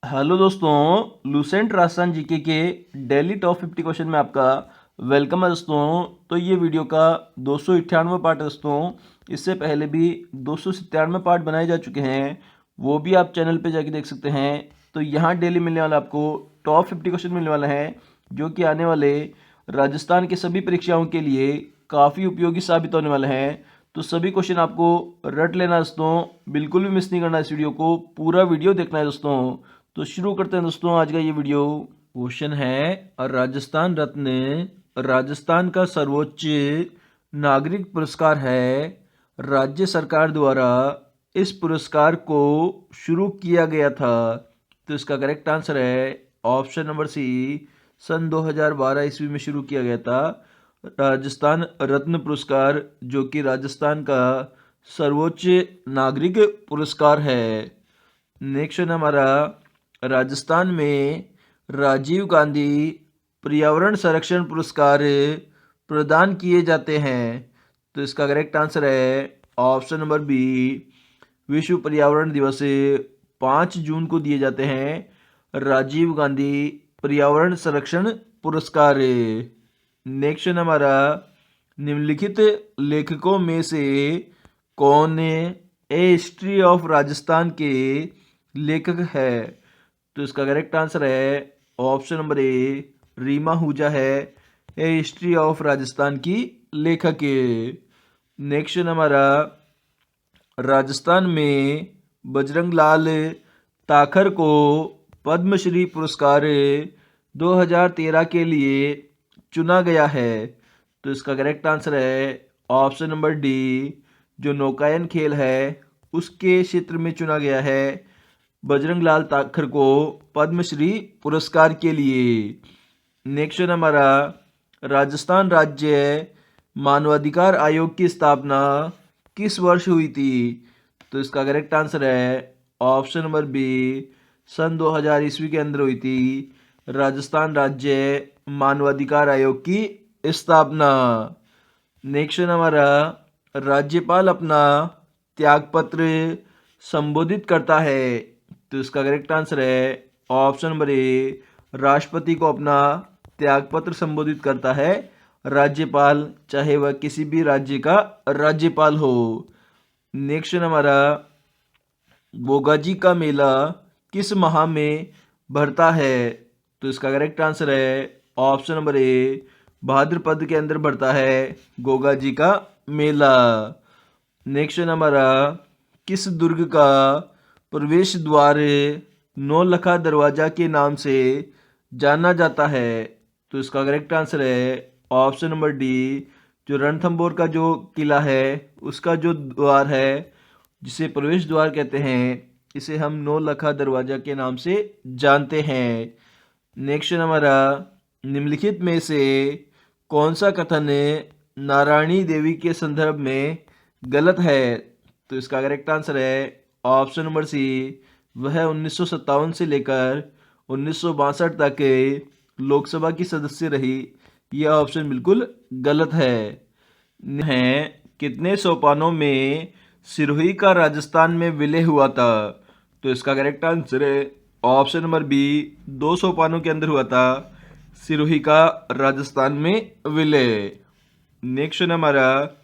Hello दोस्तों, Lucent Rajasthan GK के daily top 50 question में आपका वेलकम है दोस्तों। तो ये वीडियो का 298वां पार्ट है दोस्तों। इससे पहले भी 297 पार्ट बनाए जा चुके हैं, वो भी आप चैनल पे जाके देख सकते हैं। तो यहाँ डेली मिलने वाला आपको टॉप 50 क्वेश्चन मिलने वाला है, जो कि आने वाले राजस्थान के सभी परीक्षाओं के लिए काफ़ी उपयोगी साबित होने वाले हैं। तो सभी क्वेश्चन आपको रट लेना है दोस्तों, बिल्कुल भी मिस नहीं करना इस वीडियो को, पूरा वीडियो देखना है दोस्तों। तो शुरू करते हैं दोस्तों आज का ये वीडियो। क्वेश्चन है, राजस्थान रत्न राजस्थान का सर्वोच्च नागरिक पुरस्कार है। राज्य सरकार द्वारा इस पुरस्कार को शुरू किया गया था। तो इसका करेक्ट आंसर है ऑप्शन नंबर सी, सन 2012 ईस्वी में शुरू किया गया था राजस्थान रत्न पुरस्कार, जो कि राजस्थान का सर्वोच्च नागरिक पुरस्कार है। नेक्स्ट है हमारा, राजस्थान में राजीव गांधी पर्यावरण संरक्षण पुरस्कार प्रदान किए जाते हैं। तो इसका करेक्ट आंसर है ऑप्शन नंबर बी, विश्व पर्यावरण दिवस 5 जून को दिए जाते हैं राजीव गांधी पर्यावरण संरक्षण पुरस्कार। नेक्स्ट हमारा, निम्नलिखित लेखकों में से कौन ए हिस्ट्री ऑफ राजस्थान के लेखक है। तो इसका करेक्ट आंसर है option number A, Reema Ahuja है ए हिस्ट्री ऑफ राजस्थान की लेखक। नेक्स्ट हमारा, राजस्थान में बजरंग लाल ताखर को पद्मश्री पुरस्कार 2013 के लिए चुना गया है। तो इसका करेक्ट आंसर है ऑप्शन नंबर डी, जो नौकायन खेल है उसके क्षेत्र में चुना गया है बजरंग लाल ताखर को पद्मश्री पुरस्कार के लिए। नेक्स्ट हमारा, राजस्थान राज्य मानवाधिकार आयोग की स्थापना किस वर्ष हुई थी। तो इसका करेक्ट आंसर है ऑप्शन नंबर बी, सन 2000 ईस्वी के अंदर हुई थी राजस्थान राज्य मानवाधिकार आयोग की स्थापना। नेक्स्ट हमारा, राज्यपाल अपना त्यागपत्र संबोधित करता है। तो इसका करेक्ट आंसर है ऑप्शन नंबर ए, राष्ट्रपति को अपना त्यागपत्र संबोधित करता है राज्यपाल, चाहे वह किसी भी राज्य का राज्यपाल हो। नेक्स्ट हमारा, बोगाजी का मेला किस माह में भरता है। तो इसका करेक्ट आंसर है ऑप्शन नंबर ए, भाद्रपद के अंदर भरता है गोगाजी का मेला। नेक्स्ट हमारा, किस दुर्ग का प्रवेश द्वार नौलखा दरवाजा के नाम से जाना जाता है। तो इसका करेक्ट आंसर है ऑप्शन नंबर डी, जो रणथंभौर का जो किला है उसका जो द्वार है, जिसे प्रवेश द्वार कहते हैं, इसे हम नौलखा दरवाजा के नाम से जानते हैं। नेक्स्ट हमारा, निम्नलिखित में से कौन सा कथन नारायणी देवी के संदर्भ में गलत है। तो इसका करेक्ट आंसर है ऑप्शन नंबर सी, वह 1957 से लेकर 1962 तक लोकसभा की सदस्य रही। यह ऑप्शन बिल्कुल गलत है। कितने सोपानों में सिरोही का राजस्थान में विलय हुआ था। तो इसका करेक्ट आंसर है ऑप्शन नंबर बी, 2 सोपानों के अंदर हुआ था सिरोही का राजस्थान में विलय। नेक्स्ट हमारा,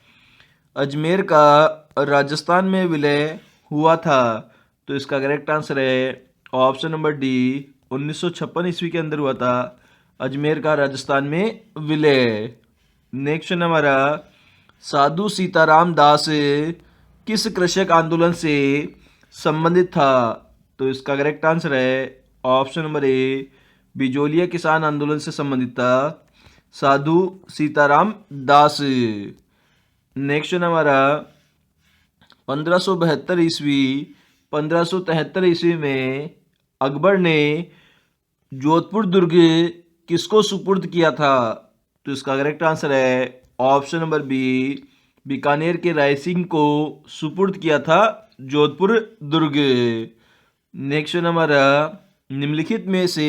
अजमेर का राजस्थान में विलय हुआ था। तो इसका करेक्ट आंसर है ऑप्शन नंबर डी, 1956 ईस्वी के अंदर हुआ था अजमेर का राजस्थान में विलय। नेक्स्ट हमारा, साधु सीताराम दास किस कृषक आंदोलन से संबंधित था। तो इसका करेक्ट आंसर है ऑप्शन नंबर ए, बिजोलिया किसान आंदोलन से संबंधित था साधु सीताराम दास। नेक्स्ट हमारा, 1572 ईस्वी 1573 ईस्वी में अकबर ने जोधपुर दुर्ग किसको सुपुर्द किया था। तो इसका करेक्ट आंसर है ऑप्शन नंबर बी, बीकानेर के राय सिंह को सुपुर्द किया था जोधपुर दुर्ग। नेक्स्ट हमारा, निम्नलिखित में से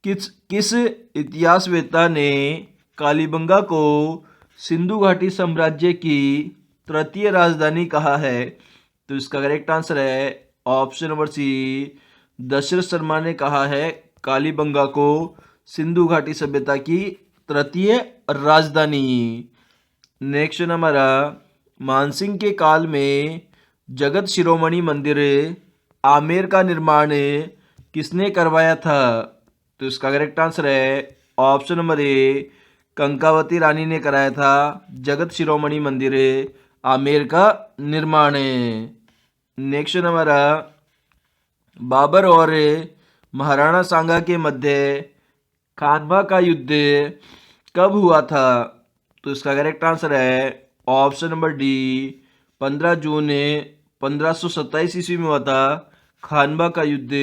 किस इतिहासवेत्ता ने कालीबंगा को सिंधु घाटी साम्राज्य की तृतीय राजधानी कहा है। तो इसका करेक्ट आंसर है option number C, Dashrath Sharma ने कहा है कालीबंगा को सिंधु घाटी सभ्यता की तृतीय राजधानी। नेक्स्ट हमारा मानसिंह के काल में जगत शिरोमणि मंदिर आमेर का निर्माण किसने करवाया था? तो इसका करेक्ट आंसर है ऑप्शन नंबर ए, कंकावती रानी ने कराया था जगत शिरोमणि मंदिर आमेर का निर्माण। नेक्स्ट हमारा बाबर और महाराणा सांगा के मध्य खानवा का युद्ध कब हुआ था? तो इसका करेक्ट आंसर है ऑप्शन नंबर डी, 15 जून 1527 ईस्वी में हुआ था खानवा का युद्ध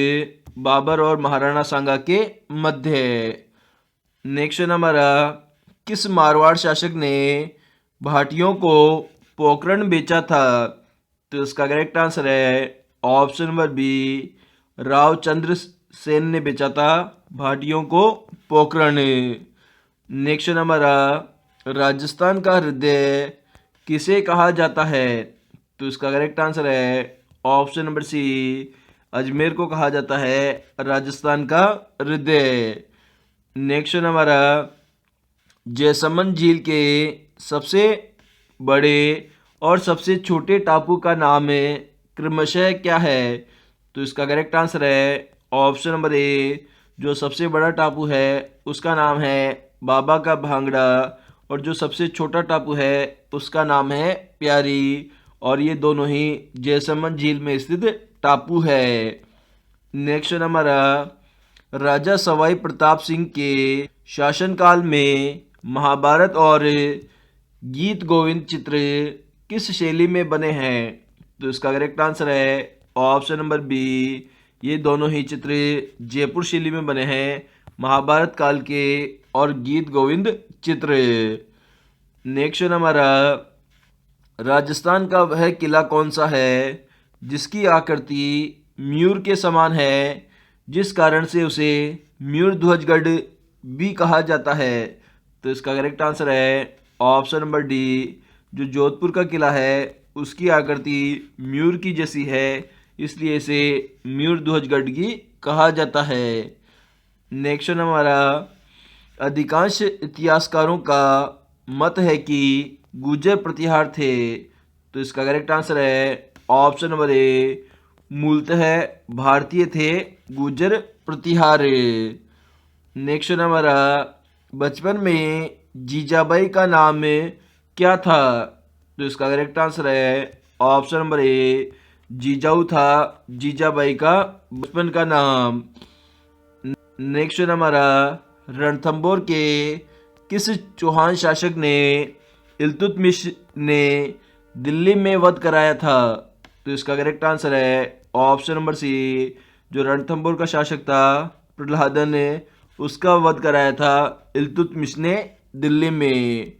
बाबर और महाराणा सांगा के मध्य। नेक्स्ट हमारा किस मारवाड़ शासक ने भाटियों को पोखरण बेचा था? तो इसका करेक्ट आंसर है option number B, Ravchandra Sen ने बेचा था भाटियों को पोखरण। नेक्स्ट हमारा राजस्थान का हृदय किसे कहा जाता है? तो इसका करेक्ट आंसर है ऑप्शन नंबर सी, अजमेर को कहा जाता है राजस्थान का हृदय। नेक्स्ट हमारा जैसमंद झील के सबसे बड़े और सबसे छोटे टापू का नाम क्रमशः क्या है? तो इसका करेक्ट आंसर है ऑप्शन नंबर ए, जो सबसे बड़ा टापू है उसका नाम है बाबा का भांगड़ा और जो सबसे छोटा टापू है उसका नाम है प्यारी, और ये दोनों ही जैसमंद झील में स्थित टापू है। नेक्स्ट हमारा राजा सवाई प्रताप सिंह के शासनकाल में महाभारत और गीत गोविंद चित्र किस शैली में बने हैं? तो इसका करेक्ट आंसर है ऑप्शन नंबर बी, ये दोनों ही चित्र जयपुर शैली में बने हैं, महाभारत काल के और गीत गोविंद चित्र। नेक्स्ट हमारा राजस्थान का वह किला कौन सा है जिसकी आकृति मयूर के समान है, जिस कारण से उसे मयूर ध्वजगढ़ भी कहा जाता है? तो इसका करेक्ट आंसर है ऑप्शन नंबर डी, जो जोधपुर का किला है उसकी आकृति मयूर की जैसी है, इसलिए इसे मयूर ध्वजगढ़ की कहा जाता है। नेक्स्ट हमारा अधिकांश इतिहासकारों का मत है कि गुर्जर प्रतिहार थे। तो इसका करेक्ट आंसर है ऑप्शन नंबर ए, मूलतः भारतीय थे गुर्जर प्रतिहार। नेक्स्ट हमारा बचपन में जीजाबाई का नाम क्या था? तो इसका करेक्ट आंसर है ऑप्शन नंबर ए, जीजाऊ था जीजाबाई का बचपन का नाम। नेक्स्ट हमारा रणथंभौर के किस चौहान शासक ने इल्तुतमिश ने दिल्ली में वध कराया था? तो इसका करेक्ट आंसर है ऑप्शन नंबर सी, जो रणथंभौर का शासक था प्रहलादन ने उसका वध कराया था इल्तुतमिश ने दिल्ली में।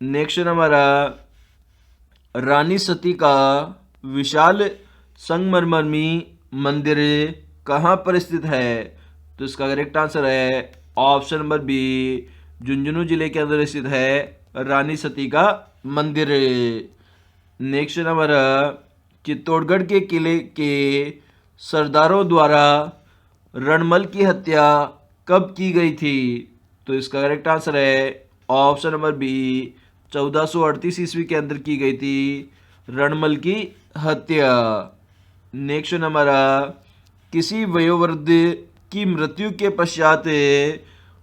नेक्स्ट हमारा रानी सती का विशाल संगमरमरी मंदिर कहाँ पर स्थित है? तो इसका करेक्ट आंसर है ऑप्शन नंबर बी, झुंझुनू जिले के अंदर स्थित है रानी सती का मंदिर। नेक्स्ट हमारा चित्तौड़गढ़ के किले के सरदारों द्वारा रणमल की हत्या कब की गई थी? तो इसका करेक्ट आंसर है ऑप्शन नंबर बी, 1438 ईस्वी के अंदर की गई थी रणमल की हत्या। नेक्स्ट हमारा किसी वयोवृद्ध की मृत्यु के पश्चात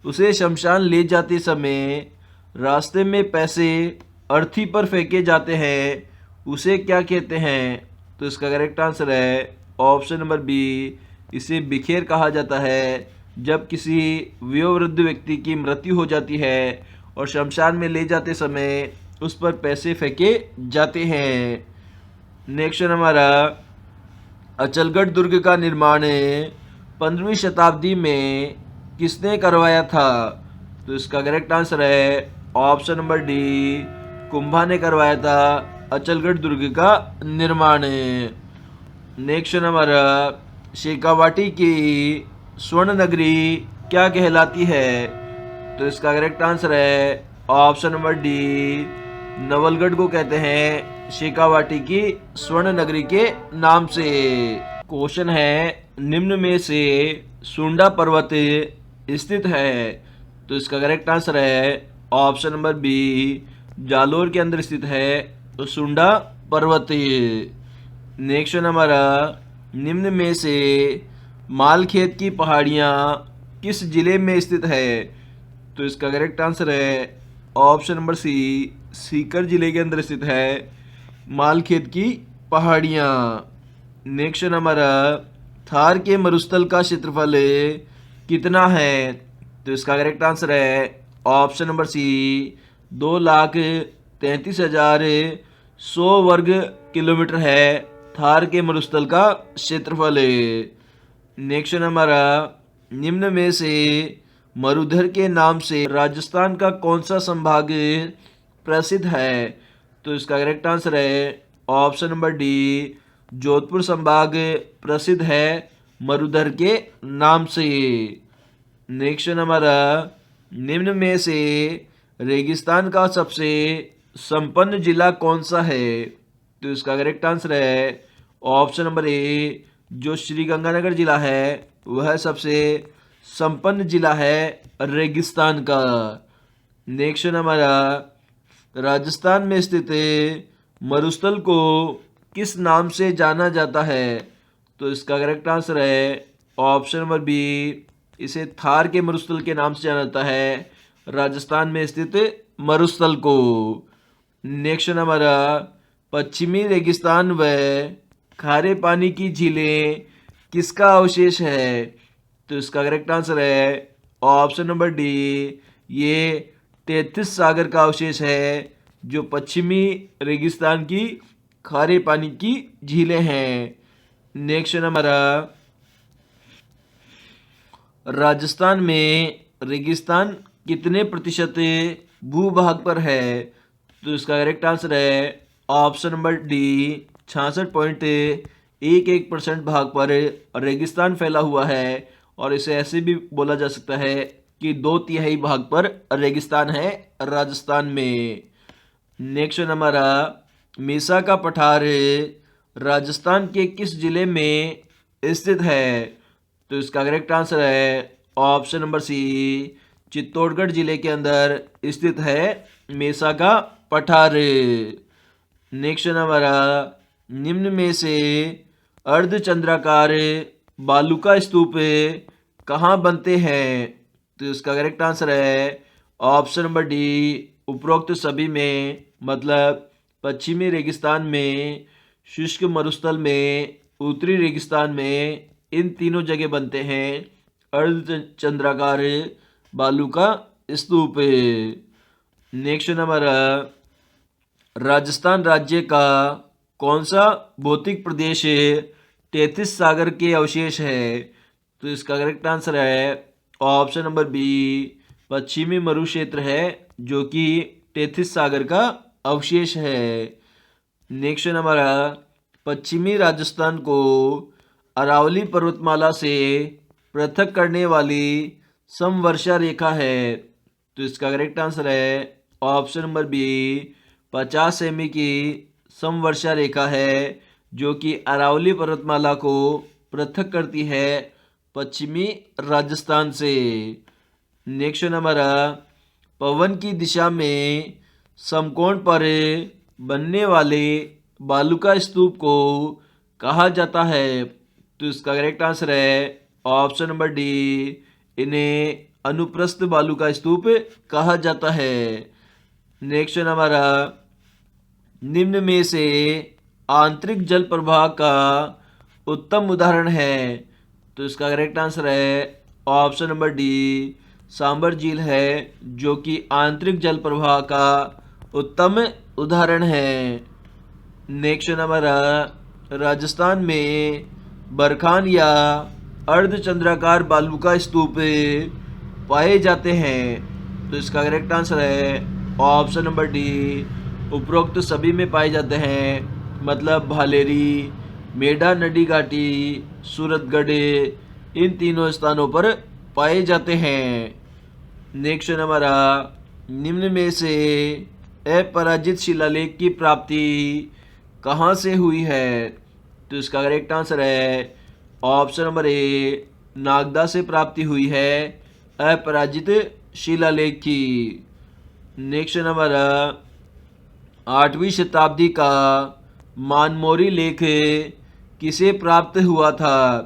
उसे शमशान ले जाते समय रास्ते में पैसे अर्थी पर फेंके जाते हैं, उसे क्या कहते हैं? तो इसका करेक्ट आंसर है ऑप्शन नंबर बी, इसे बिखेर कहा जाता है। जब किसी वयोवृद्ध व्यक्ति की मृत्यु हो जाती है और शमशान में ले जाते समय उस पर पैसे फेंके जाते हैं। नेक्स्ट हमारा अचलगढ़ दुर्ग का निर्माण 15वीं शताब्दी में किसने करवाया था? तो इसका करेक्ट आंसर है ऑप्शन नंबर डी, कुंभा ने करवाया था अचलगढ़ दुर्ग का निर्माण। नेक्स्ट हमारा शेखावाटी की स्वर्ण नगरी क्या कहलाती है? तो इसका करेक्ट आंसर है ऑप्शन नंबर डी, नवलगढ़ को कहते हैं शेखावाटी की स्वर्ण नगरी के नाम से। क्वेश्चन है निम्न में से सुंडा पर्वत स्थित है? तो इसका करेक्ट आंसर है ऑप्शन नंबर बी, जालोर के अंदर स्थित है तो सुंडा पर्वत। नेक्स्ट हमारा, निम्न में से मालखेत की पहाड़ियाँ किस जिले में स्थित है? तो इसका करेक्ट आंसर है ऑप्शन नंबर सी, सीकर जिले के अंदर स्थित है मालखेत की पहाड़ियाँ। नेक्स्ट हमारा, थार के मरुस्थल का क्षेत्रफल कितना है? तो इसका करेक्ट आंसर है ऑप्शन नंबर सी, 2,33,100 वर्ग किलोमीटर है थार के मरुस्थल का क्षेत्रफल। नेक्स्ट हमारा, निम्न में से मरुधर के नाम से राजस्थान का कौन सा संभाग प्रसिद्ध है? तो इसका करेक्ट आंसर है ऑप्शन नंबर डी, जोधपुर संभाग प्रसिद्ध है मरुधर के नाम से। नेक्स्ट हमारा, निम्न में से रेगिस्तान का सबसे संपन्न जिला कौन सा है? तो इसका करेक्ट आंसर है ऑप्शन नंबर ए, जो श्री गंगानगर जिला है वह सबसे संपन्न जिला है रेगिस्तान का। नेक्स्ट हमारा, राजस्थान में स्थित मरुस्थल को किस नाम से जाना जाता है? तो इसका करेक्ट आंसर है ऑप्शन नंबर बी, इसे थार के मरुस्थल के नाम से जाना जाता है राजस्थान में स्थित मरुस्थल को। नेक्स्ट हमारा, पश्चिमी रेगिस्तान व खारे पानी की झीलें किसका अवशेष है? तो इसका करेक्ट आंसर है ऑप्शन नंबर डी, ये तेथिस सागर का अवशेष है जो पश्चिमी रेगिस्तान की खारे पानी की झीलें हैं। नेक्स्ट हमारा, राजस्थान में रेगिस्तान कितने प्रतिशत भूभाग पर है? तो इसका करेक्ट आंसर है ऑप्शन नंबर डी, 66.11% भाग पर रेगिस्तान फैला हुआ है और इसे ऐसे भी बोला जा सकता है कि 2/3 भाग पर रेगिस्तान है राजस्थान में। नेक्स्ट हमारा, मीसा का पठार राजस्थान के किस जिले में स्थित है? तो इसका करेक्ट आंसर है ऑप्शन नंबर सी, चित्तौड़गढ़ जिले के अंदर स्थित है मेसा का पठार। नेक्स्ट हमारा, निम्न में से अर्धचंद्राकार बालुका स्तूप कहाँ बनते हैं? तो इसका करेक्ट आंसर है ऑप्शन नंबर डी, उपरोक्त सभी में, मतलब पश्चिमी रेगिस्तान में, शुष्क मरुस्थल में, उत्तरी रेगिस्तान में, इन तीनों जगह बनते हैं अर्धचंद्राकार बालू का स्तूप। नेक्स्ट हमारा, राजस्थान राज्य का कौन सा भौतिक प्रदेश तेथिस सागर के अवशेष है? तो इसका करेक्ट आंसर है ऑप्शन नंबर बी, पश्चिमी मरु क्षेत्र है जो कि तेथिस सागर का अवशेष है। नेक्स्ट हमारा, पश्चिमी राजस्थान को अरावली पर्वतमाला से पृथक करने वाली समवर्षा रेखा है। तो इसका करेक्ट आंसर है ऑप्शन नंबर बी, 50 सेमी की समवर्षा रेखा है जो कि अरावली पर्वतमाला को पृथक करती है पश्चिमी राजस्थान से। नेक्स्ट हमारा, पवन की दिशा में समकोण पर बनने वाले बालुका स्तूप को कहा जाता है? तो इसका करेक्ट आंसर है ऑप्शन नंबर डी, इन्हें अनुप्रस्थ बालुका स्तूप कहा जाता है। नेक्स्ट हमारा, निम्न में से आंतरिक जल प्रवाह का उत्तम उदाहरण है? तो इसका करेक्ट आंसर है ऑप्शन नंबर डी, सांबर झील है जो कि आंतरिक जल प्रवाह का उत्तम उदाहरण है। नेक्स्ट हमारा, राजस्थान में बरखान या अर्धचंद्राकार बालुका स्तूप पाए जाते हैं? तो इसका करेक्ट आंसर है ऑप्शन नंबर डी, उपरोक्त सभी में पाए जाते हैं, मतलब भालेरी, मेढा नदी घाटी, सूरतगढ़, इन तीनों स्थानों पर पाए जाते हैं। नेक्स्ट हमारा, निम्न में से अपराजित शिलालेख की प्राप्ति कहाँ से हुई है? तो इसका करेक्ट आंसर है ऑप्शन नंबर ए नागदा से प्राप्ति हुई है अपराजित शिलालेख की। नेक्स्ट नंबर 8वीं शताब्दी का मानमोरी लेख किसे प्राप्त हुआ था?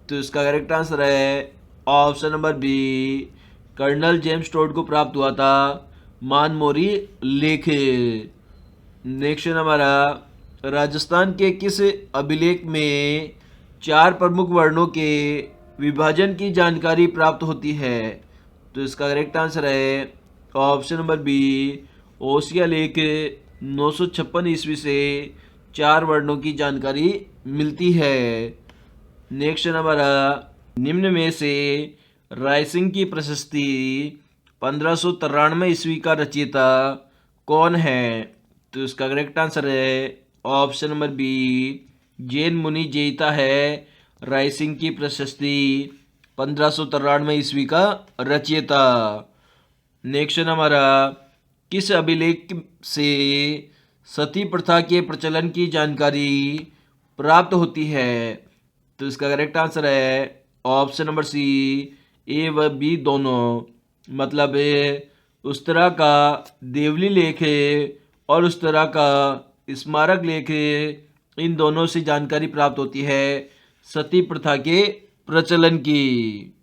तो इसका करेक्ट आंसर है option number B colonel James Tod को प्राप्त हुआ था मानमोरी लेख। नेक्स्ट नंबर राजस्थान के किस अभिलेख में 4 प्रमुख वर्णों के विभाजन की जानकारी प्राप्त होती है? तो इसका करेक्ट आंसर है ऑप्शन नंबर बी ओसिया लेख 956 ईस्वी से 4 वर्णों की जानकारी मिलती है। नेक्स्ट नंबर निम्न में से रायसिंह की प्रशस्ति 1593 ईस्वी का रचयिता कौन है? तो इसका करेक्ट आंसर है ऑप्शन नंबर बी जैन मुनि जेता है रायसिंह की प्रशस्ति 1593 ईस्वी का रचयिता। नेक्स्ट नंबर किस अभिलेख से सती प्रथा के प्रचलन की जानकारी प्राप्त होती है? तो इसका करेक्ट आंसर है ऑप्शन नंबर सी ए व बी दोनों। मतलब उस तरह का देवली लेख और उस तरह का स्मारक लेख, इन दोनों से जानकारी प्राप्त होती है सती प्रथा के प्रचलन की।